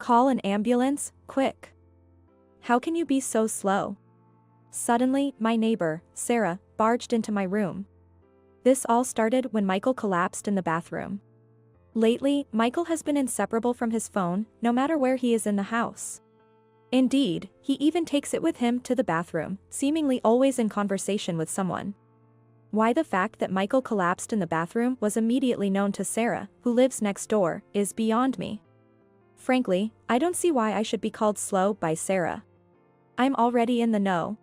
Call an ambulance, quick. How can you be so slow? Suddenly, my neighbor, Sarah, barged into my room. This all started when Michael collapsed in the bathroom. Lately, Michael has been inseparable from his phone, no matter where he is in the house. Indeed, he even takes it with him to the bathroom, seemingly always in conversation with someone. Why the fact that Michael collapsed in the bathroom was immediately known to Sarah, who lives next door, is beyond me. Frankly, I don't see why I should be called slow by Sarah. I'm already in the know.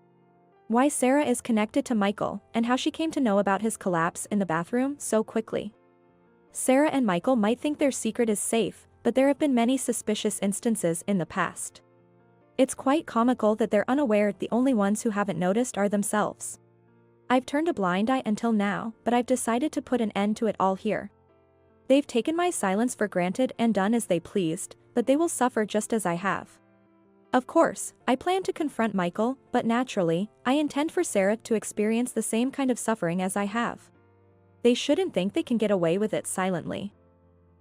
Why Sarah is connected to Michael, and how she came to know about his collapse in the bathroom so quickly. Sarah and Michael might think their secret is safe, but there have been many suspicious instances in the past. It's quite comical that they're unaware the only ones who haven't noticed are themselves. I've turned a blind eye until now, but I've decided to put an end to it all here. They've taken my silence for granted and done as they pleased, but they will suffer just as I have. Of course, I plan to confront Michael, but naturally, I intend for Sarah to experience the same kind of suffering as I have. They shouldn't think they can get away with it silently.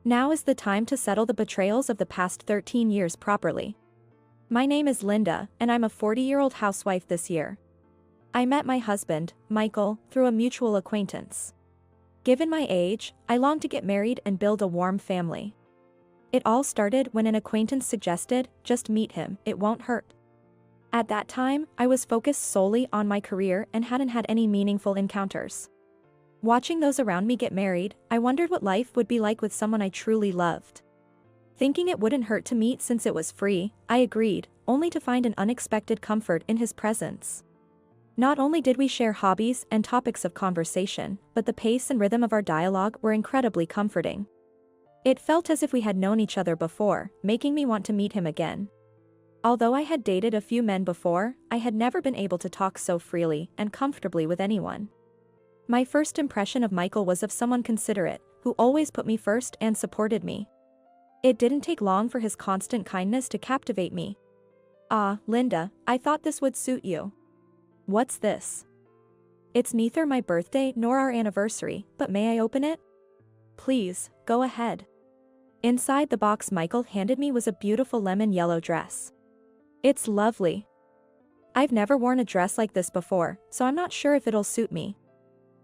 Now is the time to settle the betrayals of the past 13 years properly. My name is Linda, and I'm a 40-year-old housewife this year. I met my husband, Michael, through a mutual acquaintance. Given my age, I long to get married and build a warm family. It all started when an acquaintance suggested, just meet him, it won't hurt. At that time, I was focused solely on my career and hadn't had any meaningful encounters. Watching those around me get married, I wondered what life would be like with someone I truly loved. Thinking it wouldn't hurt to meet since it was free, I agreed, only to find an unexpected comfort in his presence. Not only did we share hobbies and topics of conversation, but the pace and rhythm of our dialogue were incredibly comforting. It felt as if we had known each other before, making me want to meet him again. Although I had dated a few men before, I had never been able to talk so freely and comfortably with anyone. My first impression of Michael was of someone considerate, who always put me first and supported me. It didn't take long for his constant kindness to captivate me. "Ah, Linda, I thought this would suit you." "What's this?" "It's neither my birthday nor our anniversary, but may I open it?" "Please, go ahead." Inside the box Michael handed me was a beautiful lemon yellow dress. It's lovely. I've never worn a dress like this before, so I'm not sure if it'll suit me.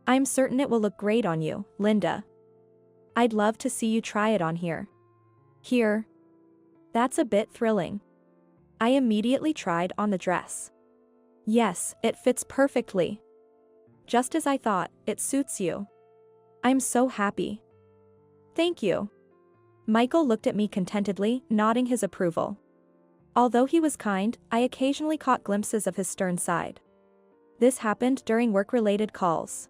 I'm certain it will look great on you, Linda. I'd love to see you try it on here. Here. That's a bit thrilling. I immediately tried on the dress. Yes, it fits perfectly. Just as I thought, it suits you. I'm so happy. Thank you. Michael looked at me contentedly, nodding his approval. Although he was kind, I occasionally caught glimpses of his stern side. This happened during work-related calls.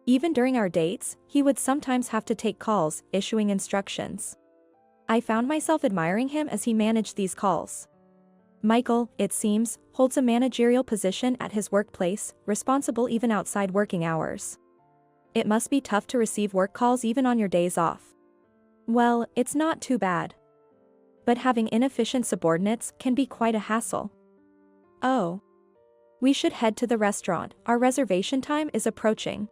Even during our dates, he would sometimes have to take calls, issuing instructions. I found myself admiring him as he managed these calls. Michael, it seems, holds a managerial position at his workplace, responsible even outside working hours. It must be tough to receive work calls even on your days off. Well, it's not too bad. But having inefficient subordinates can be quite a hassle. Oh. We should head to the restaurant, our reservation time is approaching.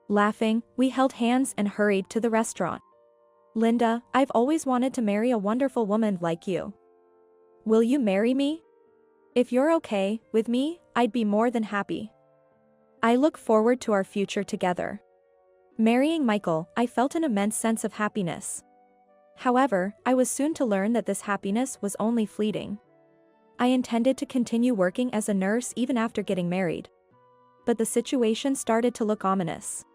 Laughing, we held hands and hurried to the restaurant. Linda, I've always wanted to marry a wonderful woman like you. Will you marry me? If you're okay with me, I'd be more than happy. I look forward to our future together. Marrying Michael, I felt an immense sense of happiness. However, I was soon to learn that this happiness was only fleeting. I intended to continue working as a nurse even after getting married. But the situation started to look ominous.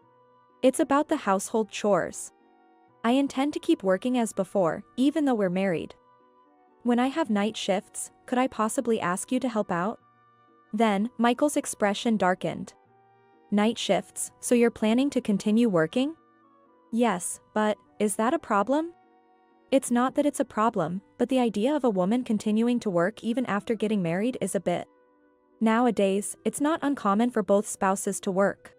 It's about the household chores. I intend to keep working as before, even though we're married. When I have night shifts, could I possibly ask you to help out? Then, Michael's expression darkened. Night shifts, so you're planning to continue working? Yes, but, is that a problem? It's not that it's a problem, but the idea of a woman continuing to work even after getting married is a bit. Nowadays, it's not uncommon for both spouses to work.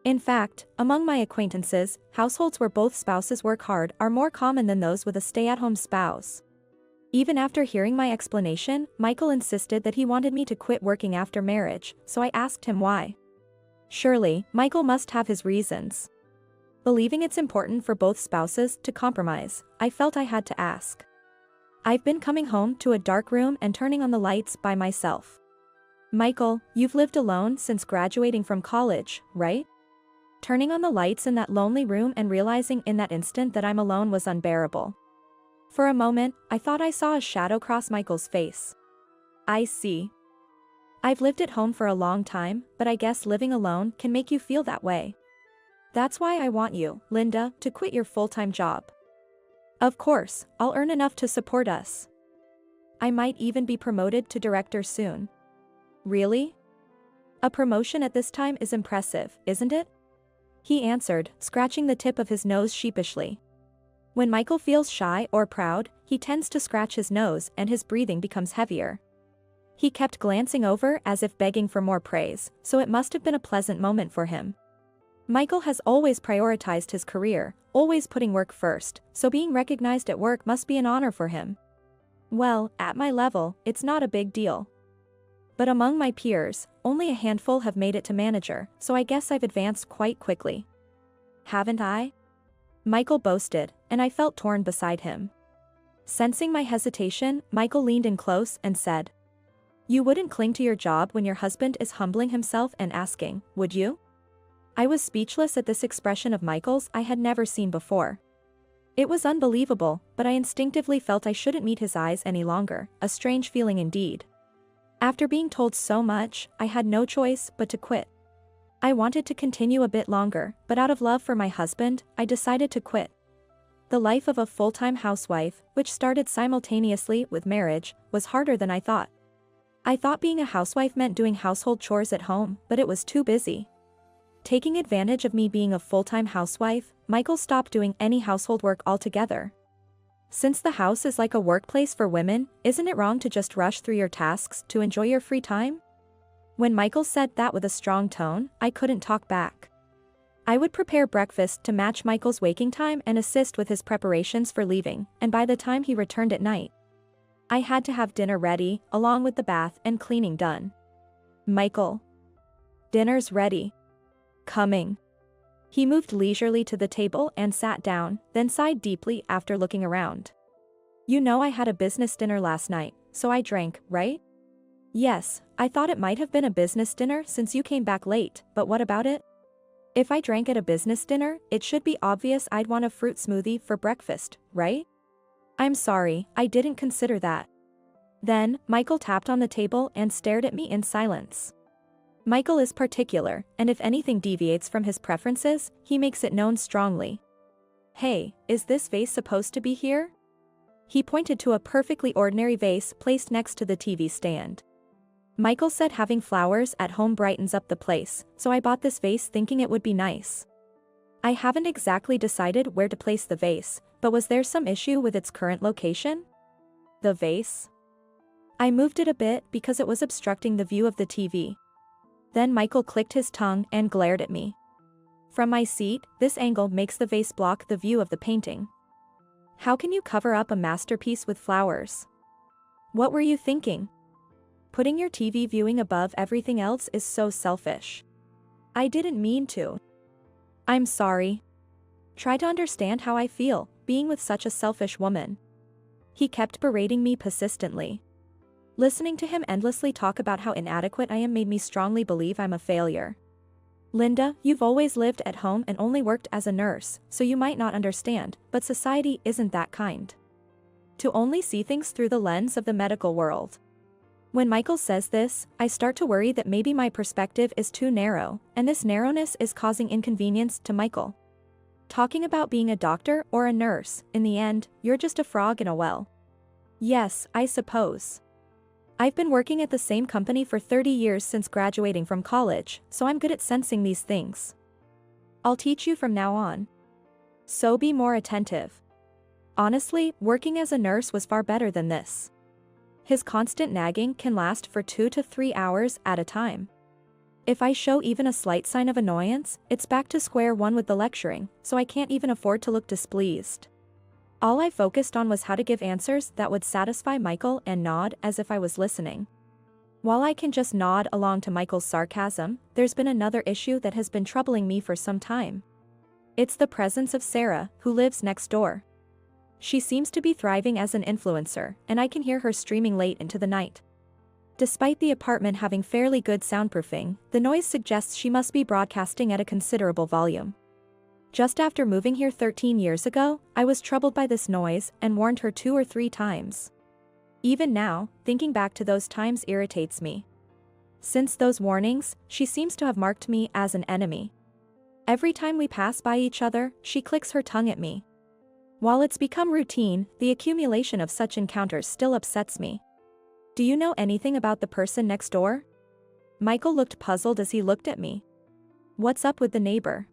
In fact, among my acquaintances, households where both spouses work hard are more common than those with a stay-at-home spouse. Even after hearing my explanation, Michael insisted that he wanted me to quit working after marriage, so I asked him why. Surely, Michael must have his reasons. Believing it's important for both spouses to compromise, I felt I had to ask. I've been coming home to a dark room and turning on the lights by myself. Michael, you've lived alone since graduating from college, right? Turning on the lights in that lonely room and realizing in that instant that I'm alone was unbearable. For a moment, I thought I saw a shadow cross Michael's face. I see. I've lived at home for a long time, but I guess living alone can make you feel that way. That's why I want you, Linda, to quit your full-time job. Of course, I'll earn enough to support us. I might even be promoted to director soon. Really? A promotion at this time is impressive, isn't it? He answered, scratching the tip of his nose sheepishly. When Michael feels shy or proud, he tends to scratch his nose and his breathing becomes heavier. He kept glancing over as if begging for more praise, so it must have been a pleasant moment for him. Michael has always prioritized his career, always putting work first, so being recognized at work must be an honor for him. Well, at my level, it's not a big deal. But among my peers, only a handful have made it to manager, so I guess I've advanced quite quickly. Haven't I? Michael boasted, and I felt torn beside him. Sensing my hesitation, Michael leaned in close and said, "You wouldn't cling to your job when your husband is humbling himself and asking, would you?" I was speechless at this expression of Michael's I had never seen before. It was unbelievable, but I instinctively felt I shouldn't meet his eyes any longer, a strange feeling indeed. After being told so much, I had no choice but to quit. I wanted to continue a bit longer, but out of love for my husband, I decided to quit. The life of a full-time housewife, which started simultaneously with marriage, was harder than I thought. I thought being a housewife meant doing household chores at home, but it was too busy. Taking advantage of me being a full-time housewife, Michael stopped doing any household work altogether. Since the house is like a workplace for women, isn't it wrong to just rush through your tasks to enjoy your free time? When Michael said that with a strong tone, I couldn't talk back. I would prepare breakfast to match Michael's waking time and assist with his preparations for leaving, and by the time he returned at night, I had to have dinner ready, along with the bath and cleaning done. Michael. Dinner's ready. Coming. He moved leisurely to the table and sat down, then sighed deeply after looking around. You know I had a business dinner last night, so I drank, right? Yes, I thought it might have been a business dinner since you came back late, but what about it? If I drank at a business dinner, it should be obvious I'd want a fruit smoothie for breakfast, right? I'm sorry, I didn't consider that. Then, Michael tapped on the table and stared at me in silence. Michael is particular, and if anything deviates from his preferences, he makes it known strongly. Hey, is this vase supposed to be here? He pointed to a perfectly ordinary vase placed next to the TV stand. Michael said having flowers at home brightens up the place, so I bought this vase thinking it would be nice. I haven't exactly decided where to place the vase, but was there some issue with its current location? The vase? I moved it a bit because it was obstructing the view of the TV. Then Michael clicked his tongue and glared at me. From my seat, this angle makes the vase block the view of the painting. How can you cover up a masterpiece with flowers? What were you thinking? Putting your TV viewing above everything else is so selfish. I didn't mean to. I'm sorry. Try to understand how I feel, being with such a selfish woman. He kept berating me persistently. Listening to him endlessly talk about how inadequate I am made me strongly believe I'm a failure. Linda, you've always lived at home and only worked as a nurse, so you might not understand, but society isn't that kind. To only see things through the lens of the medical world. When Michael says this, I start to worry that maybe my perspective is too narrow, and this narrowness is causing inconvenience to Michael. Talking about being a doctor or a nurse, in the end, you're just a frog in a well. Yes, I suppose. I've been working at the same company for 30 years since graduating from college, so I'm good at sensing these things. I'll teach you from now on. So be more attentive. Honestly, working as a nurse was far better than this. His constant nagging can last for 2 to 3 hours at a time. If I show even a slight sign of annoyance, it's back to square one with the lecturing, so I can't even afford to look displeased. All I focused on was how to give answers that would satisfy Michael and nod as if I was listening. While I can just nod along to Michael's sarcasm, there's been another issue that has been troubling me for some time. It's the presence of Sarah, who lives next door. She seems to be thriving as an influencer, and I can hear her streaming late into the night. Despite the apartment having fairly good soundproofing, the noise suggests she must be broadcasting at a considerable volume. Just after moving here 13 years ago, I was troubled by this noise and warned her 2 or 3 times. Even now, thinking back to those times irritates me. Since those warnings, she seems to have marked me as an enemy. Every time we pass by each other, she clicks her tongue at me. While it's become routine, the accumulation of such encounters still upsets me. Do you know anything about the person next door? Michael looked puzzled as he looked at me. What's up with the neighbor?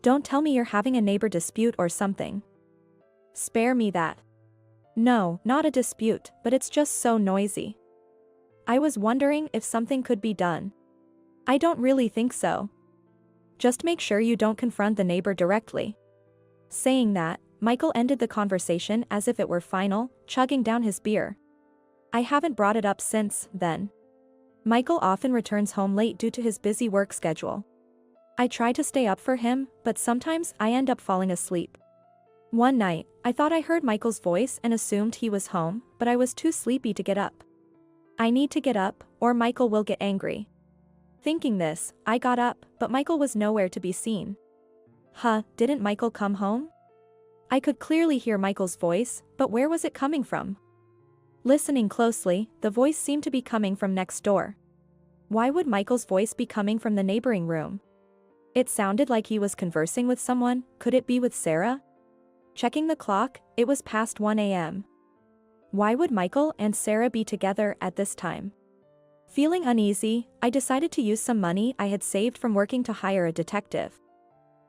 Don't tell me you're having a neighbor dispute or something. Spare me that. No, not a dispute, but it's just so noisy. I was wondering if something could be done. I don't really think so. Just make sure you don't confront the neighbor directly. Saying that, Michael ended the conversation as if it were final, chugging down his beer. I haven't brought it up since then. Michael often returns home late due to his busy work schedule. I try to stay up for him, but sometimes I end up falling asleep. One night, I thought I heard Michael's voice and assumed he was home, but I was too sleepy to get up. I need to get up, or Michael will get angry. Thinking this, I got up, but Michael was nowhere to be seen. Didn't Michael come home? I could clearly hear Michael's voice, but where was it coming from? Listening closely, the voice seemed to be coming from next door. Why would Michael's voice be coming from the neighboring room? It sounded like he was conversing with someone. Could it be with Sarah? Checking the clock, it was past 1 a.m. Why would Michael and Sarah be together at this time? Feeling uneasy, I decided to use some money I had saved from working to hire a detective.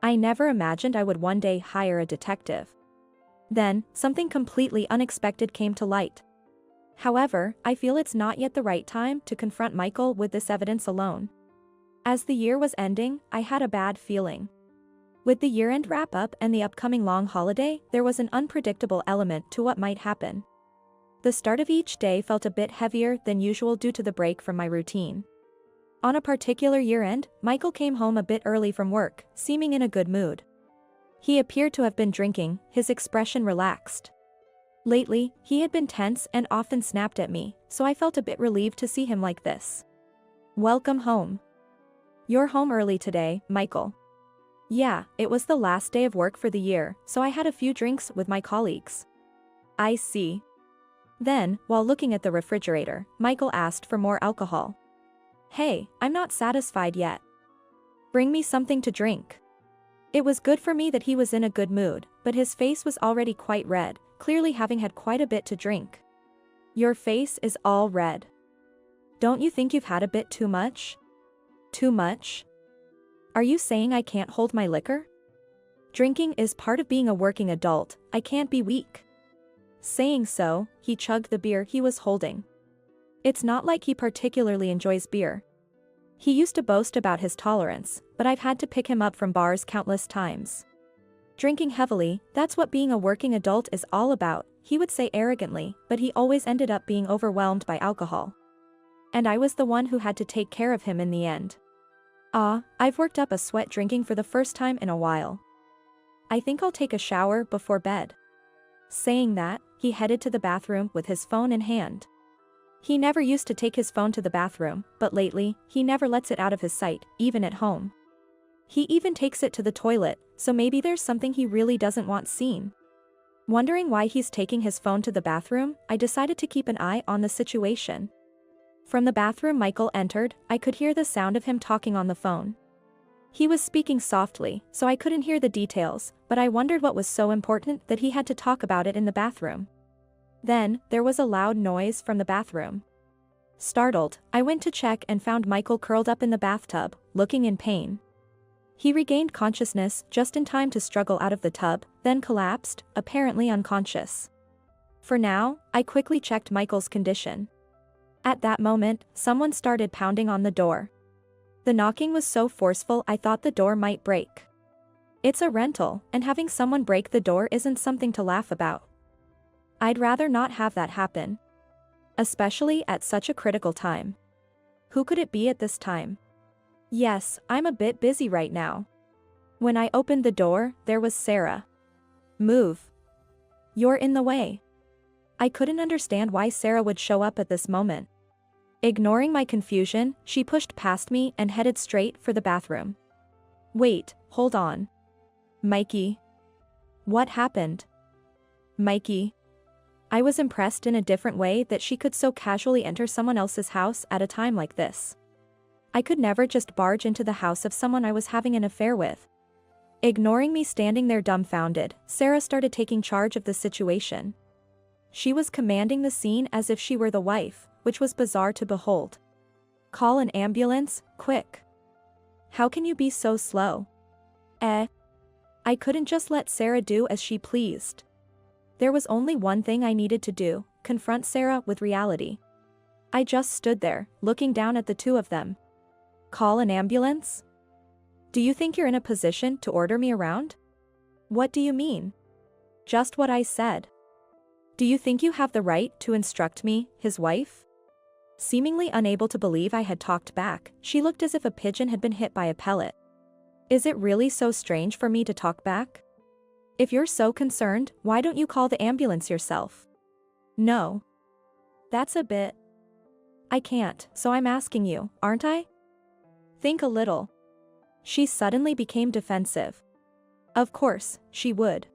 I never imagined I would one day hire a detective. Then, something completely unexpected came to light. However, I feel it's not yet the right time to confront Michael with this evidence alone. As the year was ending, I had a bad feeling. With the year-end wrap-up and the upcoming long holiday, there was an unpredictable element to what might happen. The start of each day felt a bit heavier than usual due to the break from my routine. On a particular year-end, Michael came home a bit early from work, seeming in a good mood. He appeared to have been drinking, his expression relaxed. Lately, he had been tense and often snapped at me, so I felt a bit relieved to see him like this. Welcome home. You're home early today, Michael. Yeah, it was the last day of work for the year, so I had a few drinks with my colleagues. I see. Then, while looking at the refrigerator, Michael asked for more alcohol. Hey, I'm not satisfied yet. Bring me something to drink. It was good for me that he was in a good mood, but his face was already quite red, clearly having had quite a bit to drink. Your face is all red. Don't you think you've had a bit too much? Too much? Are you saying I can't hold my liquor? Drinking is part of being a working adult, I can't be weak. Saying so, he chugged the beer he was holding. It's not like he particularly enjoys beer. He used to boast about his tolerance, but I've had to pick him up from bars countless times. Drinking heavily, that's what being a working adult is all about, he would say arrogantly, but he always ended up being overwhelmed by alcohol. And I was the one who had to take care of him in the end. I've worked up a sweat drinking for the first time in a while. I think I'll take a shower before bed. Saying that, he headed to the bathroom with his phone in hand. He never used to take his phone to the bathroom, but lately, he never lets it out of his sight, even at home. He even takes it to the toilet, so maybe there's something he really doesn't want seen. Wondering why he's taking his phone to the bathroom, I decided to keep an eye on the situation. From the bathroom Michael entered, I could hear the sound of him talking on the phone. He was speaking softly, so I couldn't hear the details, but I wondered what was so important that he had to talk about it in the bathroom. Then, there was a loud noise from the bathroom. Startled, I went to check and found Michael curled up in the bathtub, looking in pain. He regained consciousness just in time to struggle out of the tub, then collapsed, apparently unconscious. For now, I quickly checked Michael's condition. At that moment, someone started pounding on the door. The knocking was so forceful I thought the door might break. It's a rental, and having someone break the door isn't something to laugh about. I'd rather not have that happen. Especially at such a critical time. Who could it be at this time? Yes, I'm a bit busy right now. When I opened the door, there was Sarah. Move. You're in the way. I couldn't understand why Sarah would show up at this moment. Ignoring my confusion, she pushed past me and headed straight for the bathroom. Wait, hold on. Mikey. What happened? Mikey. I was impressed in a different way that she could so casually enter someone else's house at a time like this. I could never just barge into the house of someone I was having an affair with. Ignoring me standing there dumbfounded, Sarah started taking charge of the situation. She was commanding the scene as if she were the wife, which was bizarre to behold. Call an ambulance, quick. How can you be so slow? I couldn't just let Sarah do as she pleased. There was only one thing I needed to do, confront Sarah with reality. I just stood there, looking down at the two of them. Call an ambulance? Do you think you're in a position to order me around? What do you mean? Just what I said. Do you think you have the right to instruct me, his wife? Seemingly unable to believe I had talked back, she looked as if a pigeon had been hit by a pellet. Is it really so strange for me to talk back? If you're so concerned, why don't you call the ambulance yourself? No. That's a bit. I can't, so I'm asking you, aren't I? Think a little. She suddenly became defensive. Of course, she would.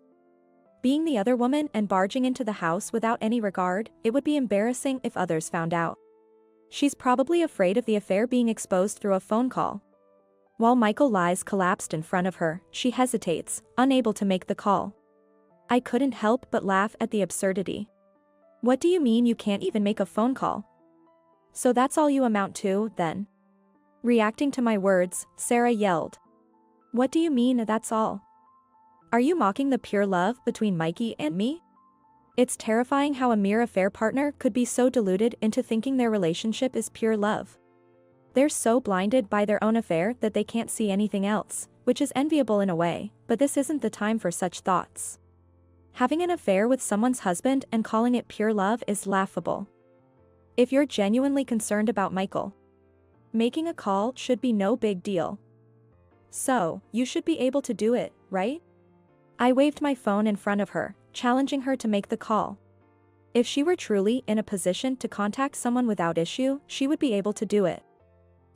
Being the other woman and barging into the house without any regard, it would be embarrassing if others found out. She's probably afraid of the affair being exposed through a phone call. While Michael lies collapsed in front of her, she hesitates, unable to make the call. I couldn't help but laugh at the absurdity. What do you mean you can't even make a phone call? So that's all you amount to, then? Reacting to my words, Sarah yelled. What do you mean that's all? Are you mocking the pure love between Mikey and me? It's terrifying how a mere affair partner could be so deluded into thinking their relationship is pure love. They're so blinded by their own affair that they can't see anything else, which is enviable in a way, but this isn't the time for such thoughts. Having an affair with someone's husband and calling it pure love is laughable. If you're genuinely concerned about Michael, making a call should be no big deal. So, you should be able to do it, right? I waved my phone in front of her, challenging her to make the call. If she were truly in a position to contact someone without issue, she would be able to do it.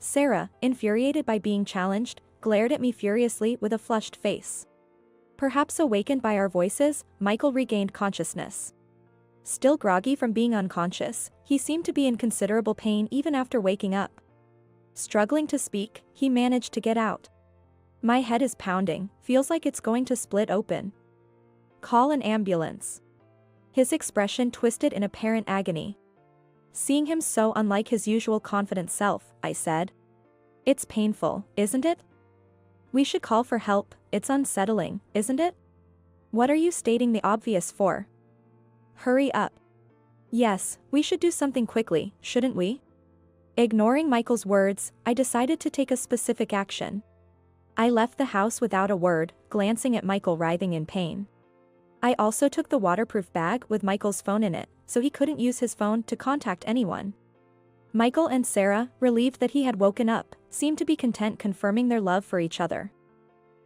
Sarah, infuriated by being challenged, glared at me furiously with a flushed face. Perhaps awakened by our voices, Michael regained consciousness. Still groggy from being unconscious, he seemed to be in considerable pain even after waking up. Struggling to speak, he managed to get out. My head is pounding, feels like it's going to split open. Call an ambulance. His expression twisted in apparent agony. Seeing him so unlike his usual confident self, I said. It's painful, isn't it? We should call for help, it's unsettling, isn't it? What are you stating the obvious for? Hurry up. Yes, we should do something quickly, shouldn't we? Ignoring Michael's words, I decided to take a specific action. I left the house without a word, glancing at Michael writhing in pain. I also took the waterproof bag with Michael's phone in it, so he couldn't use his phone to contact anyone. Michael and Sarah, relieved that he had woken up, seemed to be content confirming their love for each other.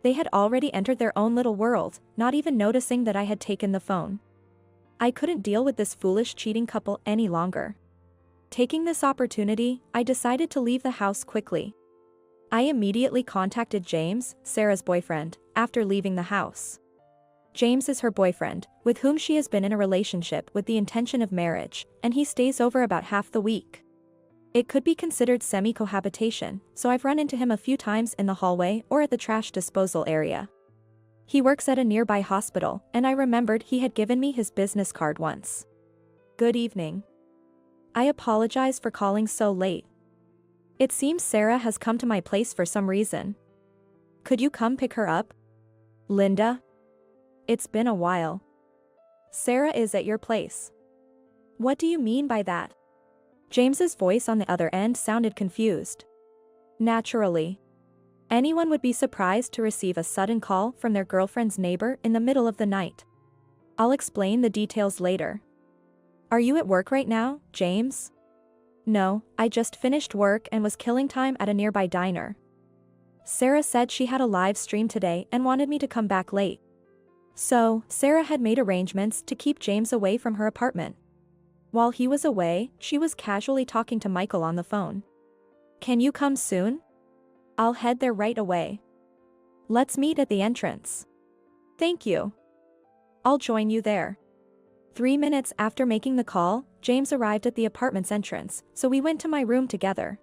They had already entered their own little world, not even noticing that I had taken the phone. I couldn't deal with this foolish cheating couple any longer. Taking this opportunity, I decided to leave the house quickly. I immediately contacted James, Sarah's boyfriend, after leaving the house. James is her boyfriend, with whom she has been in a relationship with the intention of marriage, and he stays over about half the week. It could be considered semi-cohabitation, so I've run into him a few times in the hallway or at the trash disposal area. He works at a nearby hospital, and I remembered he had given me his business card once. Good evening. I apologize for calling so late. It seems Sarah has come to my place for some reason. Could you come pick her up? Linda? It's been a while. Sarah is at your place. What do you mean by that? James's voice on the other end sounded confused. Naturally. Anyone would be surprised to receive a sudden call from their girlfriend's neighbor in the middle of the night. I'll explain the details later. Are you at work right now, James? No, I just finished work and was killing time at a nearby diner. Sarah said she had a live stream today and wanted me to come back late. So, Sarah had made arrangements to keep James away from her apartment. While he was away, she was casually talking to Michael on the phone. "Can you come soon? I'll head there right away. Let's meet at the entrance." "Thank you. I'll join you there." 3 minutes after making the call, James arrived at the apartment's entrance, so we went to my room together.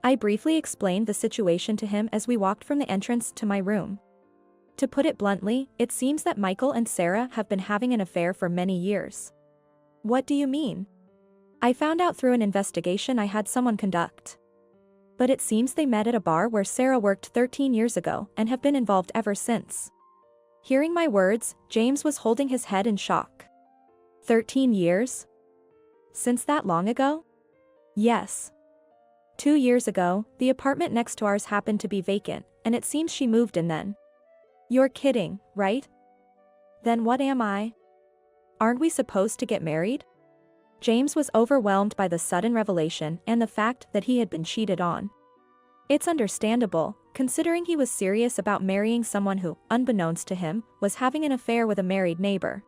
I briefly explained the situation to him as we walked from the entrance to my room. To put it bluntly, it seems that Michael and Sarah have been having an affair for many years. "What do you mean?" "I found out through an investigation I had someone conduct. But it seems they met at a bar where Sarah worked 13 years ago and have been involved ever since." Hearing my words, James was holding his head in shock. 13 years? Since that long ago? Yes. 2 years ago, the apartment next to ours happened to be vacant, and it seems she moved in then. "You're kidding, right? Then what am I? Aren't we supposed to get married?" James was overwhelmed by the sudden revelation and the fact that he had been cheated on. It's understandable, considering he was serious about marrying someone who, unbeknownst to him, was having an affair with a married neighbor.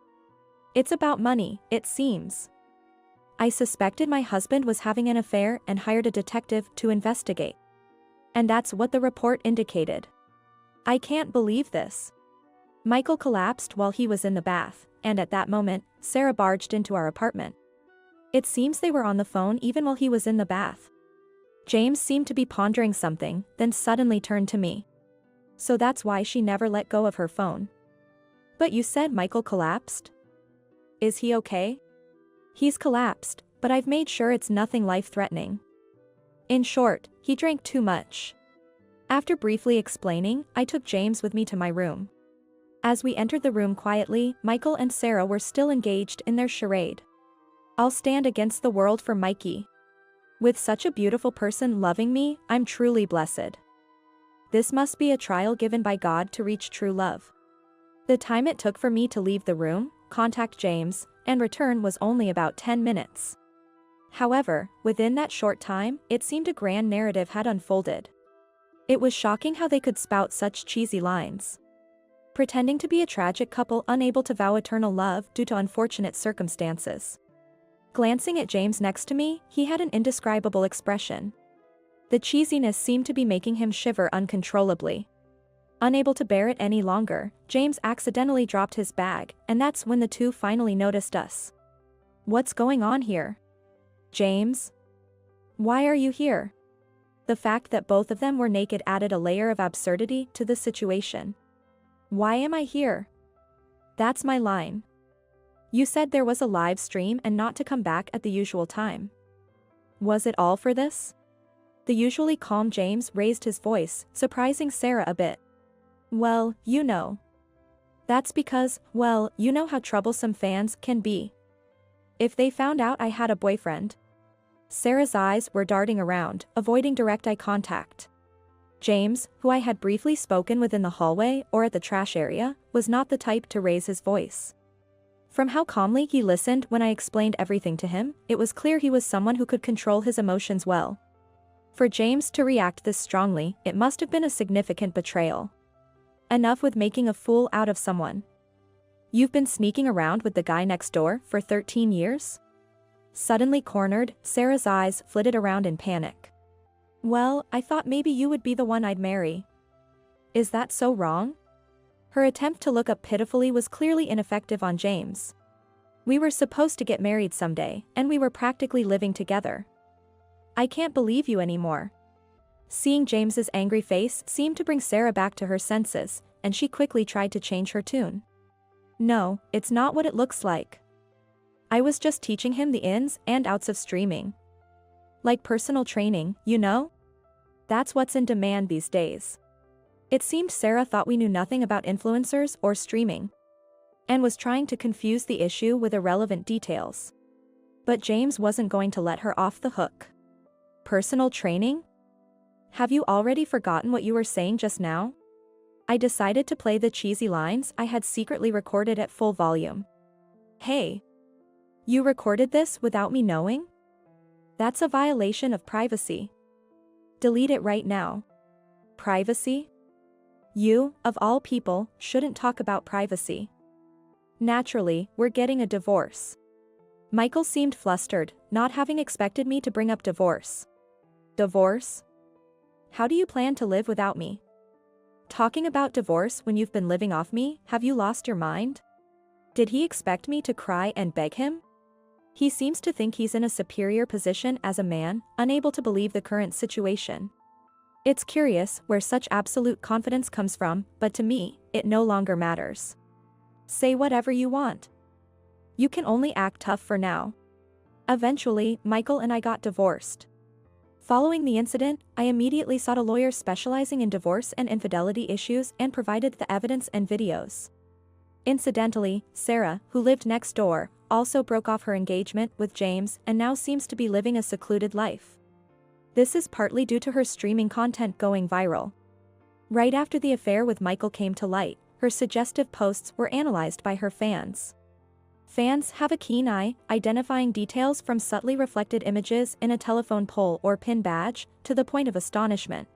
It's about money, it seems. I suspected my husband was having an affair and hired a detective to investigate. And that's what the report indicated. I can't believe this. Michael collapsed while he was in the bath, and at that moment, Sarah barged into our apartment. It seems they were on the phone even while he was in the bath. James seemed to be pondering something, then suddenly turned to me. "So that's why she never let go of her phone." "But you said Michael collapsed? Is he okay?" "He's collapsed, but I've made sure it's nothing life-threatening. In short, he drank too much." After briefly explaining, I took James with me to my room. As we entered the room quietly, Michael and Sarah were still engaged in their charade. "I'll stand against the world for Mikey. With such a beautiful person loving me, I'm truly blessed. This must be a trial given by God to reach true love." The time it took for me to leave the room, contact James, and return was only about 10 minutes. However, within that short time, it seemed a grand narrative had unfolded. It was shocking how they could spout such cheesy lines. Pretending to be a tragic couple unable to vow eternal love due to unfortunate circumstances. Glancing at James next to me, he had an indescribable expression. The cheesiness seemed to be making him shiver uncontrollably. Unable to bear it any longer, James accidentally dropped his bag, and that's when the two finally noticed us. "What's going on here? James? Why are you here?" The fact that both of them were naked added a layer of absurdity to the situation. "Why am I here?" "That's my line. You said there was a live stream and not to come back at the usual time. Was it all for this?" The usually calm James raised his voice, surprising Sarah a bit. "Well, you know. That's because, well, you know how troublesome fans can be. If they found out I had a boyfriend." Sarah's eyes were darting around, avoiding direct eye contact. James, who I had briefly spoken with in the hallway or at the trash area, was not the type to raise his voice. From how calmly he listened when I explained everything to him, it was clear he was someone who could control his emotions well. For James to react this strongly, it must have been a significant betrayal. Enough with making a fool out of someone. "You've been sneaking around with the guy next door for 13 years? Suddenly cornered, Sarah's eyes flitted around in panic. "Well, I thought maybe you would be the one I'd marry." "Is that so wrong?" Her attempt to look up pitifully was clearly ineffective on James. "We were supposed to get married someday, and we were practically living together. I can't believe you anymore." Seeing James's angry face seemed to bring Sarah back to her senses, and she quickly tried to change her tune. "No, it's not what it looks like. I was just teaching him the ins and outs of streaming. Like personal training, you know? That's what's in demand these days." It seemed Sarah thought we knew nothing about influencers or streaming, and was trying to confuse the issue with irrelevant details. But James wasn't going to let her off the hook. "Personal training? Have you already forgotten what you were saying just now?" I decided to play the cheesy lines I had secretly recorded at full volume. "Hey! You recorded this without me knowing? That's a violation of privacy. Delete it right now." "Privacy? You, of all people, shouldn't talk about privacy." Naturally, we're getting a divorce. Michael seemed flustered, not having expected me to bring up divorce. Divorce? How do you plan to live without me? Talking about divorce when you've been living off me, have you lost your mind? Did he expect me to cry and beg him? He seems to think he's in a superior position as a man, unable to believe the current situation. It's curious where such absolute confidence comes from, but to me, it no longer matters. Say whatever you want. You can only act tough for now. Eventually, Michael and I got divorced. Following the incident, I immediately sought a lawyer specializing in divorce and infidelity issues and provided the evidence and videos. Incidentally, Sarah, who lived next door, also broke off her engagement with James and now seems to be living a secluded life. This is partly due to her streaming content going viral. Right after the affair with Michael came to light, her suggestive posts were analyzed by her fans. Fans have a keen eye, identifying details from subtly reflected images in a telephone pole or pin badge, to the point of astonishment.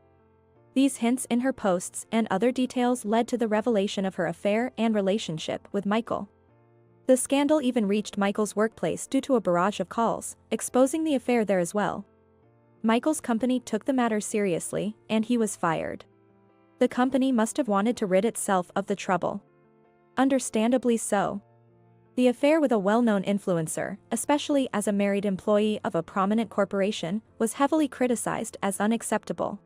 These hints in her posts and other details led to the revelation of her affair and relationship with Michael. The scandal even reached Michael's workplace due to a barrage of calls, exposing the affair there as well. Michael's company took the matter seriously, and he was fired. The company must have wanted to rid itself of the trouble. Understandably so. The affair with a well-known influencer, especially as a married employee of a prominent corporation, was heavily criticized as unacceptable.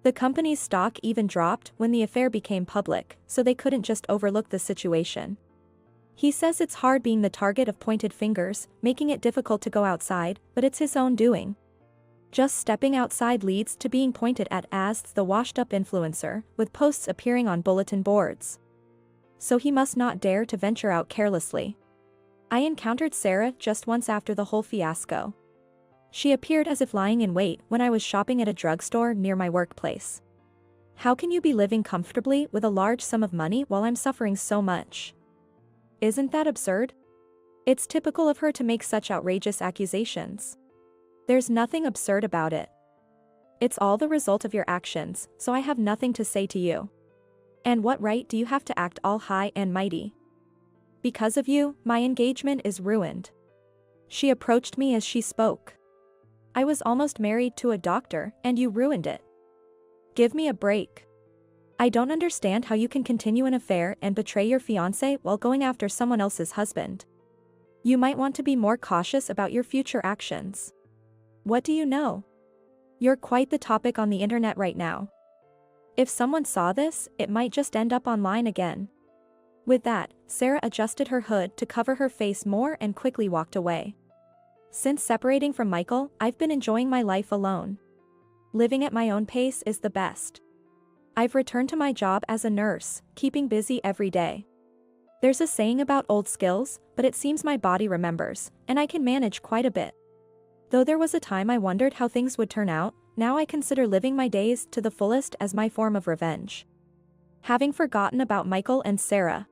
The company's stock even dropped when the affair became public, so they couldn't just overlook the situation. He says it's hard being the target of pointed fingers, making it difficult to go outside, but it's his own doing. Just stepping outside leads to being pointed at as the washed-up influencer, with posts appearing on bulletin boards. So he must not dare to venture out carelessly. I encountered Sarah just once after the whole fiasco. She appeared as if lying in wait when I was shopping at a drugstore near my workplace. How can you be living comfortably with a large sum of money while I'm suffering so much? Isn't that absurd? It's typical of her to make such outrageous accusations. There's nothing absurd about it. It's all the result of your actions, so I have nothing to say to you. And what right do you have to act all high and mighty? Because of you, my engagement is ruined. She approached me as she spoke. I was almost married to a doctor, and you ruined it. Give me a break. I don't understand how you can continue an affair and betray your fiancé while going after someone else's husband. You might want to be more cautious about your future actions. What do you know? You're quite the topic on the internet right now. If someone saw this, it might just end up online again. With that, Sarah adjusted her hood to cover her face more and quickly walked away. Since separating from Michael, I've been enjoying my life alone. Living at my own pace is the best. I've returned to my job as a nurse, keeping busy every day. There's a saying about old skills, but it seems my body remembers, and I can manage quite a bit. Though there was a time I wondered how things would turn out, now I consider living my days to the fullest as my form of revenge. Having forgotten about Michael and Sarah,